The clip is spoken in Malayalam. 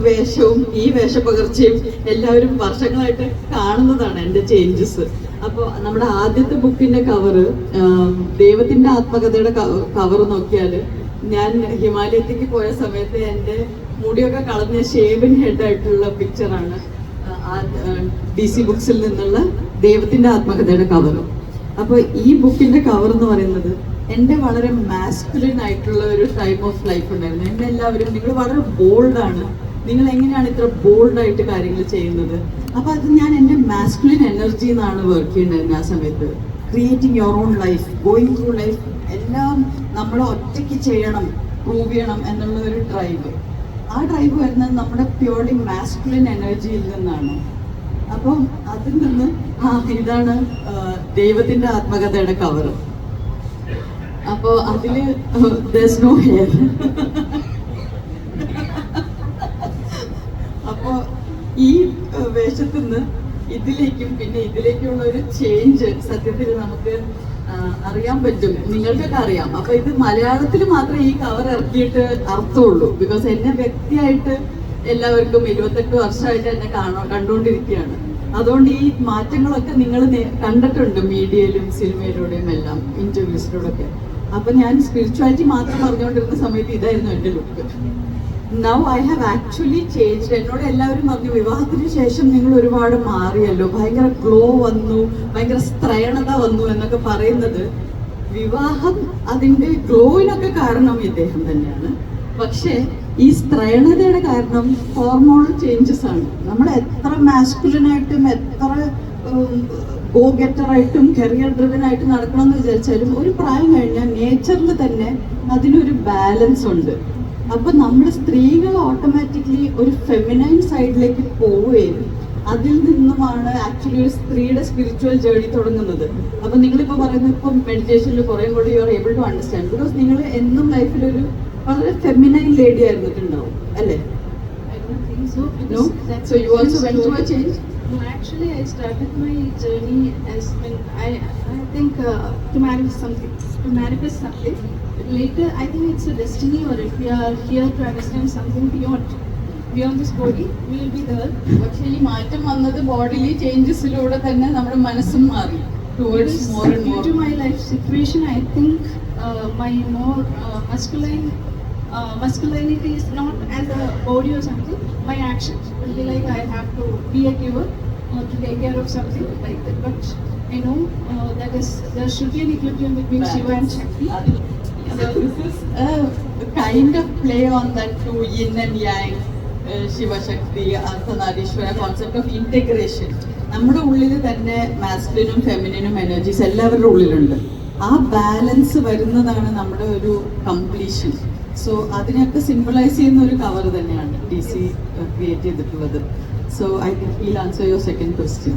വേഷവും ഈ വേഷപ്പകർച്ചയും എല്ലാവരും വർഷങ്ങളായിട്ട് കാണുന്നതാണ് എൻ്റെ ചേഞ്ചസ്. അപ്പോൾ നമ്മുടെ ആദ്യത്തെ ബുക്കിന്റെ കവറ്, ദൈവത്തിന്റെ ആത്മകഥയുടെ കവർ നോക്കിയാൽ ഞാൻ ഹിമാലയത്തേക്ക് പോയ സമയത്ത് എൻ്റെ മുടിയൊക്കെ കളഞ്ഞ ഷേവൻ ഹെഡായിട്ടുള്ള പിക്ചറാണ് DC ബുക്സിൽ നിന്നുള്ള ദൈവത്തിന്റെ ആത്മകഥയുടെ കവറും. അപ്പോൾ ഈ ബുക്കിന്റെ കവർ എന്ന് പറയുന്നത് എൻ്റെ വളരെ മാസ്കുലിൻ ആയിട്ടുള്ള ഒരു ടൈം ഓഫ് ലൈഫ് ഉണ്ടായിരുന്നു. എൻ്റെ എല്ലാവരും നിങ്ങൾ വളരെ ബോൾഡാണ്, നിങ്ങൾ എങ്ങനെയാണ് ഇത്ര ബോൾഡായിട്ട് കാര്യങ്ങൾ ചെയ്യുന്നത്? അപ്പോൾ അത് ഞാൻ എൻ്റെ മാസ്കുലിൻ എനർജി എന്നാണ് വർക്ക് ചെയ്യുന്നുണ്ടായിരുന്നത് ആ സമയത്ത്. Creating your own life, going through life, എല്ലാം നമ്മൾ ഒറ്റയ്ക്ക് ചെയ്യണം, പ്രൂവ് ചെയ്യണം എന്നുള്ള ഒരു ഡ്രൈവ്. ആ ഡ്രൈവ് വരുന്നത് നമ്മുടെ പ്യൂർലി മാസ്കുലിൻ എനർജിയിൽ നിന്നാണ്. അപ്പം അതിൽ നിന്ന് ഇതാണ് ദൈവത്തിന്റെ ആത്മകഥയുടെ കവർ. അപ്പോ അതില് there's no hair. അപ്പോ ഈ വേഷത്തിൽ നിന്ന് ഇതിലേക്കും പിന്നെ ഇതിലേക്കുള്ള ഒരു ചേഞ്ച് സത്യത്തിൽ നമുക്ക് അറിയാൻ പറ്റും, നിങ്ങൾക്കൊക്കെ അറിയാം. അപ്പൊ ഇത് മലയാളത്തിൽ മാത്രമേ ഈ കവർ ഇറക്കിയിട്ട് അർത്ഥമുള്ളൂ. ബിക്കോസ് എന്നെ വ്യക്തിയായിട്ട് എല്ലാവർക്കും 28 വർഷമായിട്ട് എന്നെ കണ്ടുകൊണ്ടിരിക്കുകയാണ്. അതുകൊണ്ട് ഈ മാറ്റങ്ങളൊക്കെ നിങ്ങൾ കണ്ടിട്ടുണ്ട് മീഡിയയിലും സിനിമയിലൂടെയും എല്ലാം, ഇന്റർവ്യൂസിലൂടെയൊക്കെ. അപ്പൊ ഞാൻ സ്പിരിച്വാലിറ്റി മാത്രം പറഞ്ഞുകൊണ്ടിരുന്ന സമയത്ത് ഇതായിരുന്നു എൻ്റെ look. Now I have actually changed. എന്നോട് എല്ലാവരും പറഞ്ഞു, വിവാഹത്തിന് ശേഷം നിങ്ങൾ ഒരുപാട് മാറിയല്ലോ, ഭയങ്കര ഗ്ലോ വന്നു, ഭയങ്കര സ്ത്രൈണത വന്നു എന്നൊക്കെ പറയുന്നത്. വിവാഹം അതിൻ്റെ ഗ്ലോയിനൊക്കെ കാരണം ഇദ്ദേഹം തന്നെയാണ്. പക്ഷേ ഈ സ്ത്രൈണതയുടെ കാരണം ഹോർമോണൽ ചേഞ്ചസ് ആണ്. നമ്മൾ എത്ര മാസ്കുലിനായിട്ടും എത്ര ഗോ ഗെറ്ററായിട്ടും കരിയർ ഡ്രിവൻ ആയിട്ട് നടക്കണമെന്ന് വിചാരിച്ചാലും ഒരു പ്രായം കഴിഞ്ഞാൽ നേച്ചറിൽ തന്നെ അതിനൊരു ബാലൻസ് ഉണ്ട്. അപ്പൊ നമ്മൾ സ്ത്രീകൾ ഓട്ടോമാറ്റിക്കലി ഒരു ഫെമിനൈൻ സൈഡിലേക്ക് പോവുകയും അതിൽ നിന്നുമാണ് ആക്ച്വലി ഒരു സ്ത്രീയുടെ സ്പിരിച്വൽ ജേർണി തുടങ്ങുന്നത്. അപ്പൊ നിങ്ങളിപ്പോൾ പറയുന്നത് ഇപ്പം മെഡിറ്റേഷനിൽ കുറേ കൂടി you are able to understand. Because നിങ്ങൾ എന്നും ലൈഫിലൊരു വളരെ ഫെമിനൈൻ ലേഡി ആയിരുന്നിട്ടുണ്ടാവും അല്ലേ? No? So you also went through a change? No, actually I started my journey as when I think to manifest something. Later I think it's a destiny, or if we are here to understand something beyond this body, we will be there. പക്ഷേ ഈ മാറ്റം വന്നത് ബോഡിലി ചേഞ്ചസിലൂടെ തന്നെ നമ്മുടെ മനസ്സും മാറി towards more and more. Due to my life situation, I think my more masculinity is not as a body or something. My actions will be like I have to be a giver or to take care of something like that. But I know there should be an equilibrium between Shiva and Shakti. So this is a kind of play on that two yin and yang, Shiva Shakti, Ardhanarishwara concept of integration. നമ്മുടെ ഉള്ളിൽ തന്നെ മാസ്കുലിനും ഫെമിനിനും എനർജീസ് എല്ലാവരുടെ ഉള്ളിലുണ്ട്. ആ ബാലൻസ് വരുന്നതാണ് നമ്മുടെ ഒരു കംപ്ലീഷൻ. സോ അതിനൊക്കെ സിംബലൈസ് ചെയ്യുന്ന ഒരു കവർ തന്നെയാണ് DC ക്രിയേറ്റ് ചെയ്തിട്ടുള്ളത്. So I think he'll answer your second question.